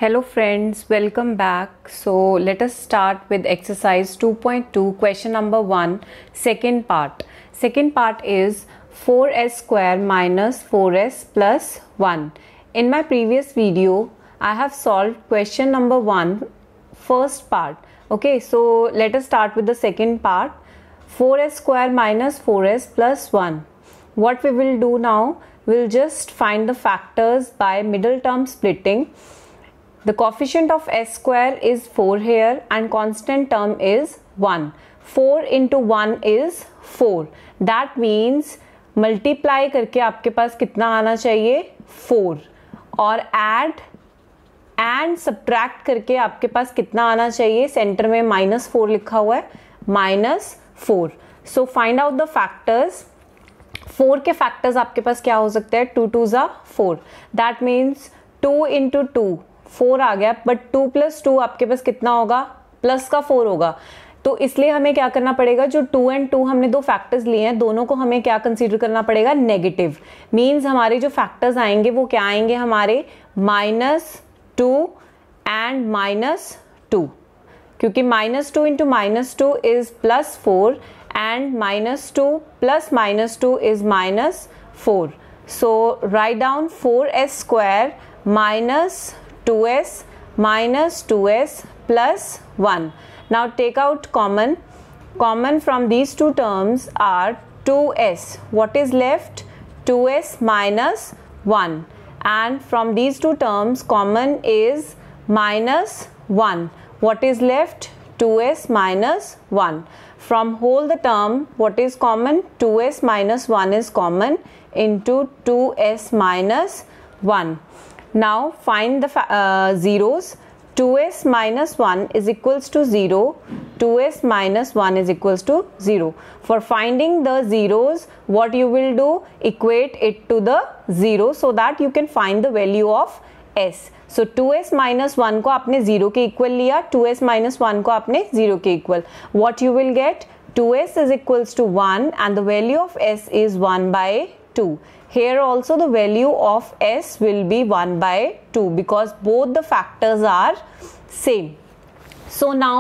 Hello friends, welcome back. So let us start with exercise 2.2 question number 1 second part. Second part is 4s square minus 4s plus 1. In my previous video I have solved question number 1 first part. Okay, so let us start with the second part. 4s square minus 4s plus 1. What we will do now, we'll just find the factors by middle term splitting. The coefficient of s square is 4 here and constant term is 1. 4 into 1 is 4. That means multiply करके आपके पास कितना आना चाहिए 4 और add and subtract करके आपके पास कितना आना चाहिए, सेंटर में -4 लिखा हुआ है, -4. So find out the factors. 4 के factors आपके पास क्या हो सकते हैं, 2 2 जा 4. That means 2 into 2 4 आ गया, बट 2 + 2 आपके पास कितना होगा, प्लस का 4 होगा. तो इसलिए हमें क्या करना पड़ेगा, जो 2 और 2 हमने दो फैक्टर्स लिए हैं, दोनों को हमें क्या कंसीडर करना पड़ेगा, नेगेटिव. मींस हमारे जो फैक्टर्स आएंगे वो क्या आएंगे, हमारे -2 एंड -2, क्योंकि -2 into -2 is +4 and -2 + -2 is -4. So write down 4s square minus 2s minus 2s plus 1. Now take out common. Common from these two terms are 2s. What is left? 2s minus 1. And from these two terms common is -1. What is left? 2s minus 1. From whole the term, what is common? 2s minus 1 is common into 2s minus 1. Now find the zeros. 2s minus 1 is equals to 0. 2s minus 1 is equals to 0. For finding the zeros, what you will do? Equate it to the 0 so that you can find the value of s. So 2s minus 1 को आपने 0 के equal लिया, 2s minus 1 को आपने 0 के equal. What you will get? 2s is equals to 1 and the value of s is 1/2. Here also the value of s will be 1/2 because both the factors are same. So now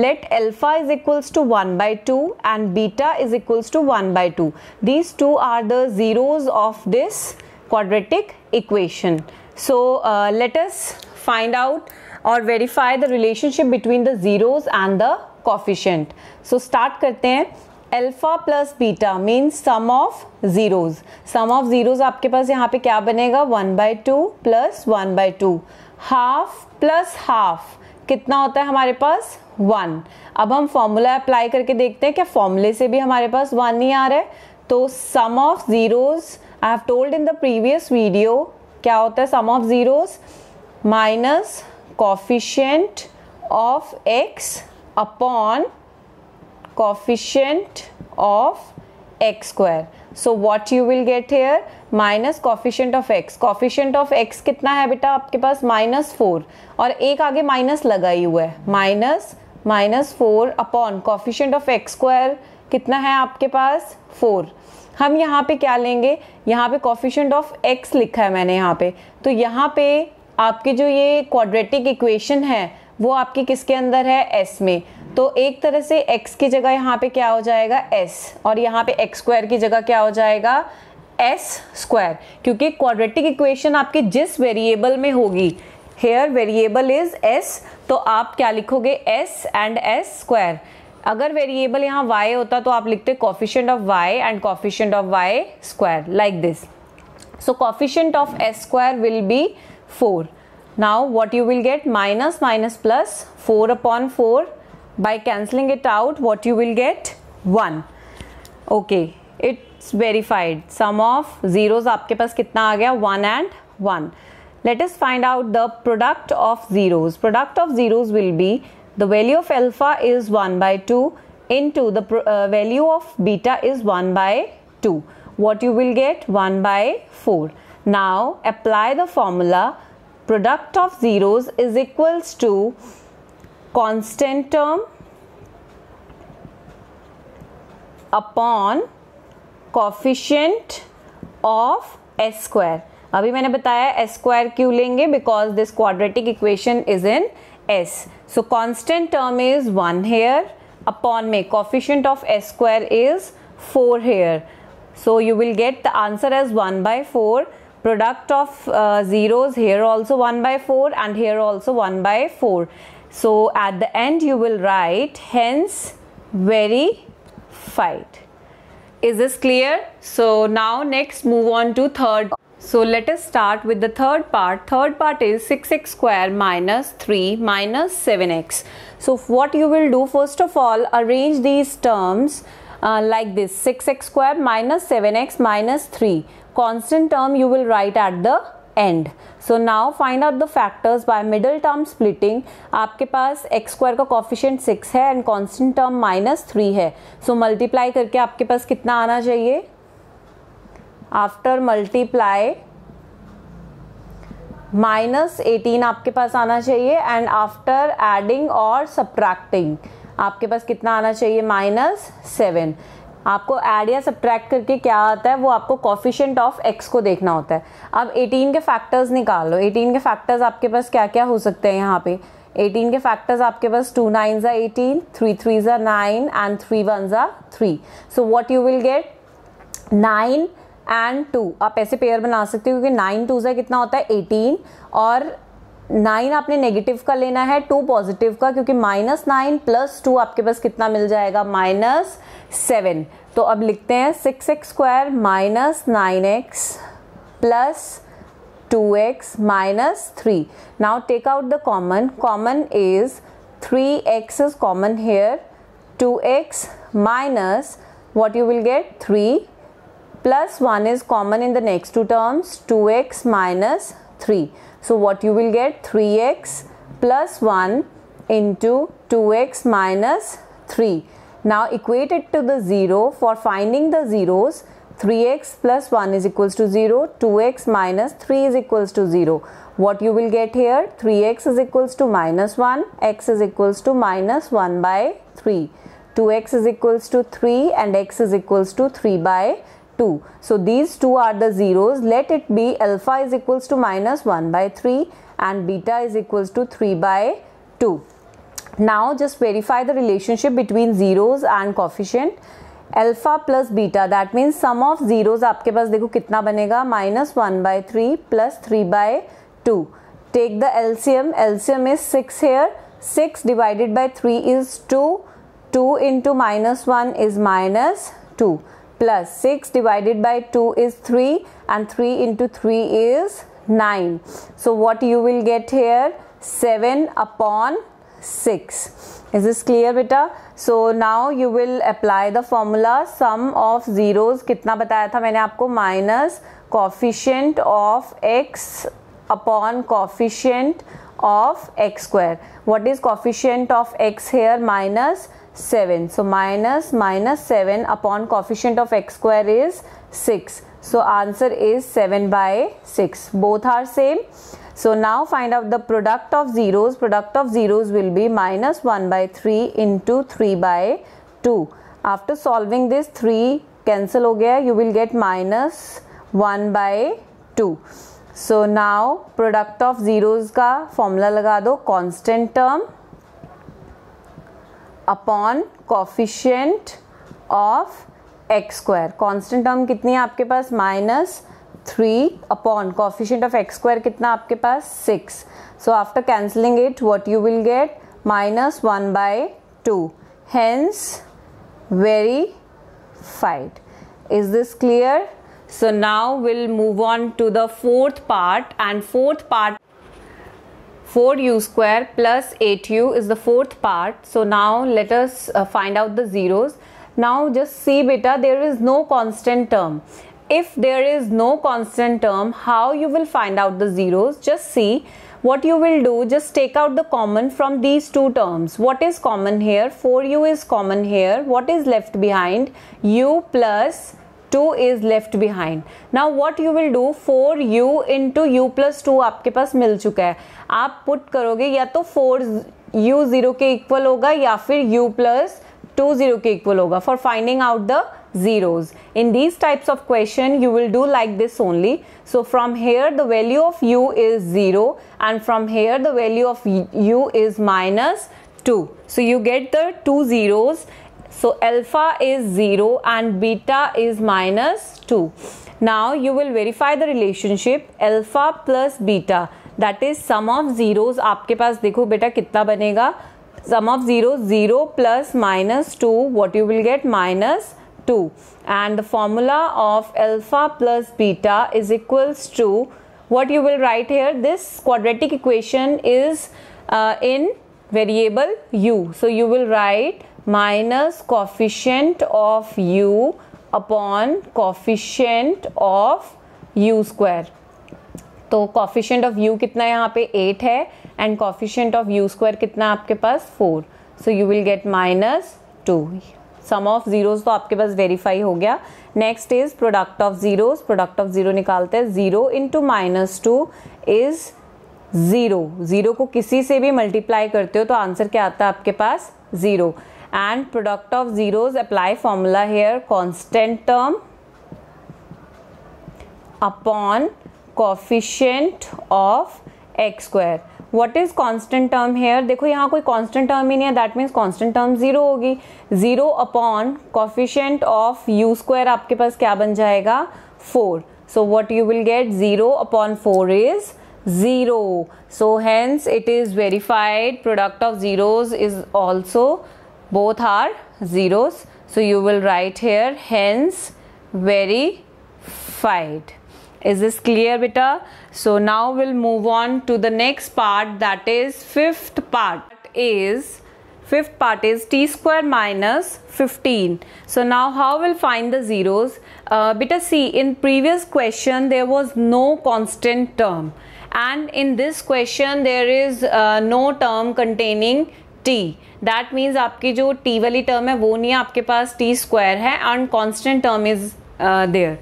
let alpha is equals to 1/2 and beta is equals to 1/2. These two are the zeros of this quadratic equation. So let us find out or verify the relationship between the zeros and the coefficient. So start करते हैं. Alpha plus beta means sum of zeros. Sum of zeros आपके पास यहाँ पे क्या बनेगा, 1/2 plus 1/2. Half plus half कितना होता है हमारे पास, 1. अब हम फॉर्मूला अप्लाई करके देखते हैं क्या फॉर्मूले से भी हमारे पास 1 नहीं आ रहा है. तो sum of zeros I have told in the previous video, क्या होता है sum of zeros, minus coefficient of x upon coefficient of x square. So what you will get here, minus coefficient of x. coefficient of x कितना है बेटा आपके पास, -4 और एक आगे माइनस लगा ही हुआ है, -4 upon coefficient of x square कितना है आपके पास, 4. हम यहाँ पे क्या लेंगे, यहाँ पे coefficient of x लिखा है मैंने यहाँ पे, तो यहाँ पे आपके जो ये क्वाड्रेटिक इक्वेशन है वो आपकी किसके अंदर है, s में. तो एक तरह से x की जगह यहाँ पे क्या हो जाएगा, s, और यहाँ पे x स्क्वायर की जगह क्या हो जाएगा, s स्क्वायर, क्योंकि क्वाड्रेटिक इक्वेशन आपकी जिस वेरिएबल में होगी, हेयर वेरिएबल इज s, तो आप क्या लिखोगे, s एंड s स्क्वायर. अगर वेरिएबल यहाँ y होता तो आप लिखते coefficient of y and coefficient of y square, like this. So coefficient of s square will be 4. Now what you will get, minus minus plus 4 upon 4. By cancelling it out, what you will get, 1. Okay, it's verified. Sum of zeros आपके पास कितना आ गया, 1 and 1. Let us find out the product of zeros. Product of zeros will be the value of alpha is 1/2 into the value of beta is 1/2. What you will get, 1/4. Now apply the formula. Product of zeros is equals to constant term upon coefficient of s square. अभी मैंने बताया S square क्यों लेंगे, because this quadratic equation is in S. So constant term is 1 here, upon में coefficient of S square is 4 here. So you will get the answer as 1/4. Product of zeros here also 1/4 and here also 1/4. So at the end you will write hence verified. Is this clear? So now next move on to third. So let us start with the third part. Third part is 6x square minus 3 minus 7x. So what you will do, first of all, arrange these terms like this: 6x square minus 7x minus 3. Constant term you will write at the end. So now find out the factors by middle term splitting. आपके पास x square का coefficient 6 है and constant term minus 3 है. So multiply करके आपके पास कितना आना चाहिए? After multiply minus 18 आपके पास आना चाहिए, and after adding और subtracting आपके पास कितना आना चाहिए? -7. आपको ऐड या सब्ट्रैक्ट करके क्या आता है वो आपको कोफिशिएंट ऑफ x को देखना होता है. अब 18 के फैक्टर्स निकाल लो. 18 के फैक्टर्स आपके पास क्या क्या हो सकते हैं यहाँ पे? 18 के फैक्टर्स आपके पास 2 9s are 18, 3 3s are 9 and 3 1s are 3. So what you will get? 9 and 2. आप ऐसे पेयर बना सकते हो क्योंकि 9 2s है कितना होता है? 18, और 9 आपने नेगेटिव का लेना है, 2 पॉजिटिव का, क्योंकि -9 + 2 आपके पास कितना मिल जाएगा? -7. तो अब लिखते हैं 6x square minus 9x plus 2x minus 3. Now take out the common. Common is 3x is common here. 2x minus what you will get? 3 plus 1 is common in the next two terms. 2x minus 3. So what you will get? 3x plus 1 into 2x minus 3. Now equate it to the 0. For finding the zeros, 3x plus 1 is equals to 0, 2x minus 3 is equals to 0. What you will get here? 3x is equals to -1, x is equals to -1/3. 2x is equals to 3 and x is equals to 3/2. So these two are the zeros. Let it be alpha is equals to -1/3 and beta is equals to 3/2. Now just verify the relationship between zeros and coefficient. Alpha plus beta, that means sum of zeros आपके पास देखो कितना बनेगा? -1/3 plus 3/2. Take the LCM. LCM is 6 here. 6 divided by 3 is 2. 2 into -1 is -2. Plus 6 divided by 2 is 3 and 3 into 3 is 9. So what you will get here? 7/6. Is this clear beta? So now you will apply the formula. Sum of zeros कितना बताया था मैंने आपको? Minus coefficient of x upon coefficient of x square. What is coefficient of x here? -7. So -7 upon coefficient of x square is 6. So answer is 7/6. Both are same. So now find out the product of zeros. Product of zeros will be -1/3 into 3/2. After solving this, 3 cancel हो गया. You will get -1/2. So now product of zeros का formula लगा दो. Constant term upon coefficient of x square. Constant term कितनी है आपके पास? -3 upon coefficient of x square कितना आपके पास? 6. So after cancelling it, what you will get? -1/2. Hence verified. Is this clear? So now we'll move on to the fourth part, and fourth part 4u square plus 8u is the fourth part. So now let us find out the zeros. Now just see beta, there is no constant term. If there is no constant term, how you will find out the zeros? Just see what you will do. Just take out the common from these two terms. What is common here? 4u is common here. What is left behind? U plus 2 is left behind. Now what you will do? 4u into u plus 2 आपके पास मिल चुका है. आप put करोगे या तो 4u 0 के equal होगा या फिर u plus 2 0 के इक्वल होगा. For finding out the zeros. In these types of question, you will do like this only. So from here the value of u is 0 and from here the value of u is minus 2. So you get the two zeros. So alpha is 0 and beta is minus 2. Now you will verify the relationship alpha plus beta, that is sum of zeros. आपके पास देखो बेटा कितना बनेगा, sum of zeros 0 plus minus 2, what you will get, minus 2. And the formula of alpha plus beta is equals to, what you will write here, this quadratic equation is in variable u. So you will write minus coefficient of u upon coefficient of u square. तो coefficient of u कितना यहाँ पे 8 है and coefficient of u square कितना आपके पास 4. So you will get minus 2. Sum of zeros तो आपके पास verify हो गया. Next is product of zeros. Product of zero निकालते हैं. 0 into minus 2 is 0. 0 को किसी से भी multiply करते हो तो आंसर क्या आता है आपके पास, 0. And product of zeros, apply formula here, constant term upon coefficient of x square. What is constant term here? देखो यहाँ कोई constant term ही नहीं है, that means constant term 0 होगी. 0 upon coefficient of u square आपके पास क्या बन जाएगा, 4. So what you will get, 0 upon 4 is 0. So hence it is verified. Product of zeros is also, both are zeros. So you will write here, hence verified. Is this clear beta? So now we'll move on to the next part, that is fifth part is t square minus 15. So now how we'll find the zeros? Beta see, in previous question there was no constant term and in this question there is no term containing t. That means आपकी जो t वाली term है वो नहीं है, आपके पास t square है and constant term is there.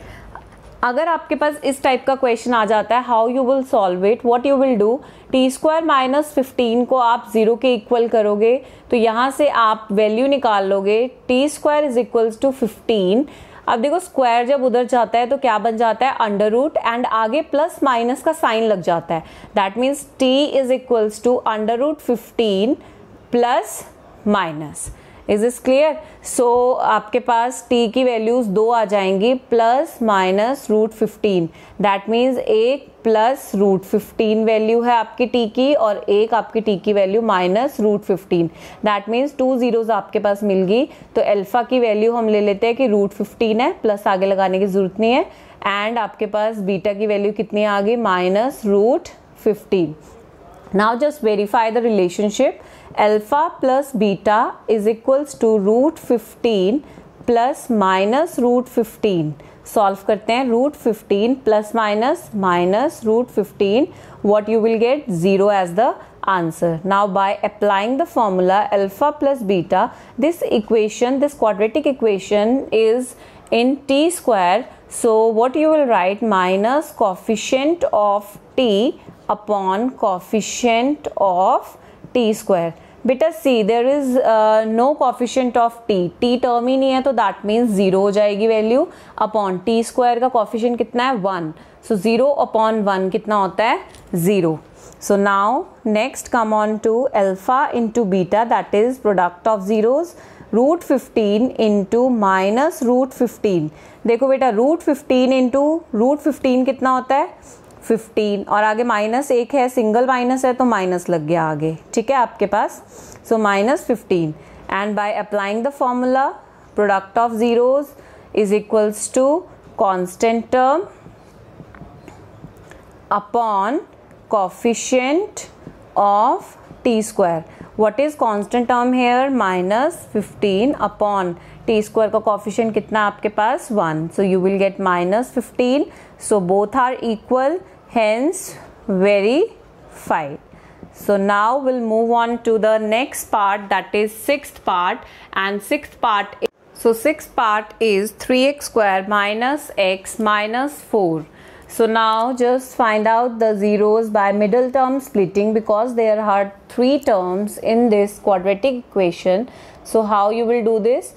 अगर आपके पास इस टाइप का क्वेश्चन आ जाता है, how you will solve it, what you will do, T square minus 15 को आप 0 के इक्वल करोगे तो यहाँ से आप वैल्यू निकाल लोगे, T square is equals to 15. अब देखो स्क्वायर जब उधर जाता है तो क्या बन जाता है, अंडर रूट एंड आगे प्लस माइनस का साइन लग जाता है. That means T is equals to under root 15 plus minus. Is this clear? So आपके पास t की वैल्यूज 2 आ जाएंगी, plus minus root 15. That means एक प्लस रूट 15 वैल्यू है आपकी t की और एक आपकी t की वैल्यू minus root 15. That means 2 zeros आपके पास मिल गई. तो अल्फा की वैल्यू हम ले लेते हैं कि रूट 15 है, प्लस आगे लगाने की जरूरत नहीं है. एंड आपके पास बीटा की वैल्यू कितनी आ गई, minus root 15. Now just verify the relationship. Alpha plus beta is equals to root 15 plus minus root 15. Solve करते हैं. root 15 plus minus root 15. What you will get, 0 as the answer. Now by applying the formula alpha plus beta, this equation, this quadratic equation is in t square. So what you will write, minus coefficient of t upon coefficient of t square. बेटा see, there is no coefficient of T term ही नहीं है तो that means 0 हो जाएगी value. Upon T square का coefficient कितना है, 1. सो 0 अपॉन 1 कितना होता है, 0. So now next come on to alpha into beta, that is product of zeros. Root 15 into minus root 15. देखो बेटा रूट 15 इंटू रूट 15 कितना होता है, 15 और आगे माइनस एक है, सिंगल माइनस है तो माइनस लग गया आगे, ठीक है आपके पास. So minus 15 and by applying the formula product of zeros is equals to constant term upon coefficient of T square. What is constant term here, minus 15 upon T square का कोफिशिएंट कितना आपके पास, 1. So you will get minus 15. So both are equal, hence verified. So now we'll move on to the next part, that is sixth part. And sixth part is 3x square minus x minus 4. So now just find out the zeros by middle term splitting, because there are 3 terms in this quadratic equation. So how you will do this?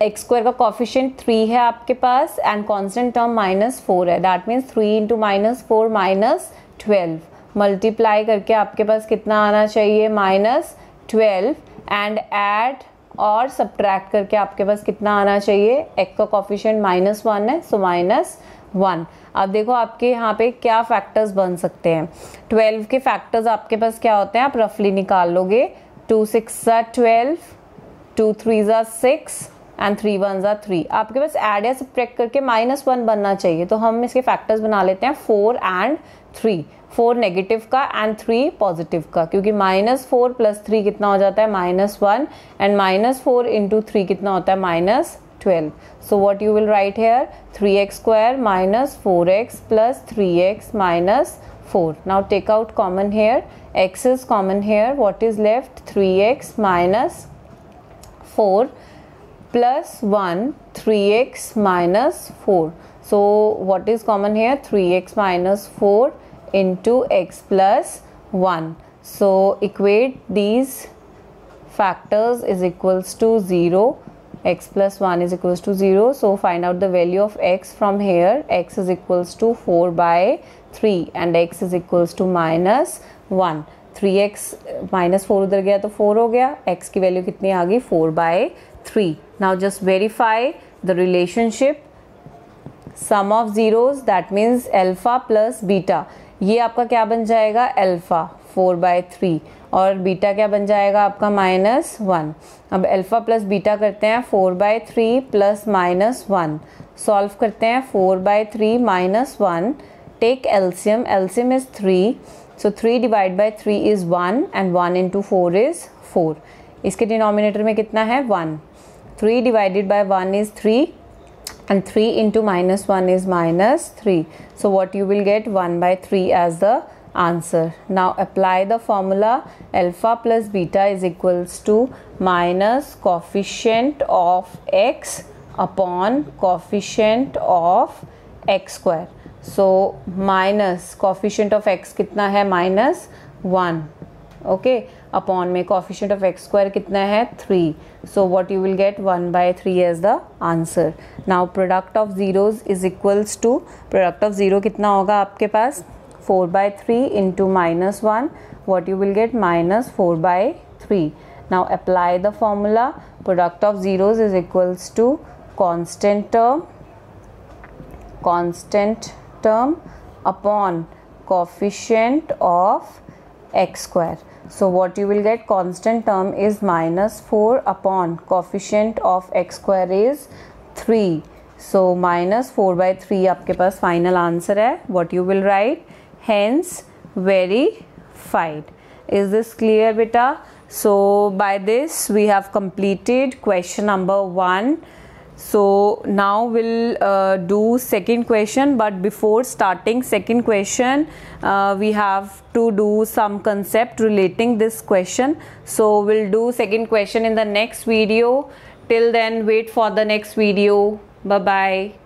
X square का coefficient 3 है आपके पास and constant term -4 है, that means 3 into -4 -12 multiply करके आपके पास कितना आना चाहिए -12 and add और सब्ट्रैक्ट करके आपके पास कितना आना चाहिए, एक्स का कॉफिशिएंट -1 है सो -1। अब देखो आपके यहाँ पे क्या फैक्टर्स बन सकते हैं, 12 के फैक्टर्स आपके पास क्या होते हैं, आप रफली निकाल लोगे, 2 6 12, 2 3 6 एंड 3 1 3। आपके पास ऐड या सब्ट्रैक्ट करके -1 बनना चाहिए, तो हम इसके फैक्टर्स बना लेते हैं 4 एंड 3, 4 नेगेटिव का एंड 3 पॉजिटिव का, क्योंकि -4 + 3 कितना हो जाता है -1 एंड -4 इंटू 3 कितना होता है -12। So what you will write here, 3x square minus 4x plus 3x minus 4. Now take out common here, x is common here, what is left, 3x minus 4 plus 1, 3x minus 4. So what is common here, 3x minus 4 into x plus 1. So equate these factors is equals to 0. X plus 1 is equals to 0. So find out the value of x from here. X is equals to 4/3 and x is equals to -1. 3x -4 उधर गया तो 4 हो गया, x की value कितनी आ गई 4/3. Now just verify the relationship. Sum of zeros, that means alpha plus beta. ये आपका क्या बन जाएगा, अल्फा 4/3 और बीटा क्या बन जाएगा आपका -1। अब अल्फा प्लस बीटा करते हैं, 4/3 प्लस -1 सॉल्व करते हैं, 4/3 -1, take LCM, LCM is 3, so 3 divide by 3 is 1 and 1 into 4 is 4। इसके डिनोमिनेटर में कितना है 1, 3 divided by 1 is 3 and 3 into -1 is -3. So what you will get 1/3 as the answer. Now apply the formula, alpha plus beta is equals to minus coefficient of x upon coefficient of x square. So minus coefficient of x कितना है -1, okay, upon में coefficient of x square कितना है 3. So what you will get 1/3 as the answer. Now product of zeros is equals to, product of zero कितना होगा आपके पास 4/3 into -1, what you will get -4/3. Now apply the formula, product of zeros is equals to constant term upon coefficient of x square. So what you will get, constant term is -4 upon coefficient of x square is 3. So -4/3 आपके पास final answer है. What you will write, hence verified. Is this clear beta? So by this we have completed question number 1. So now we'll do second question, but before starting second question we have to do some concept relating this question. So we'll do second question in the next video. Till then wait for the next video. Bye bye.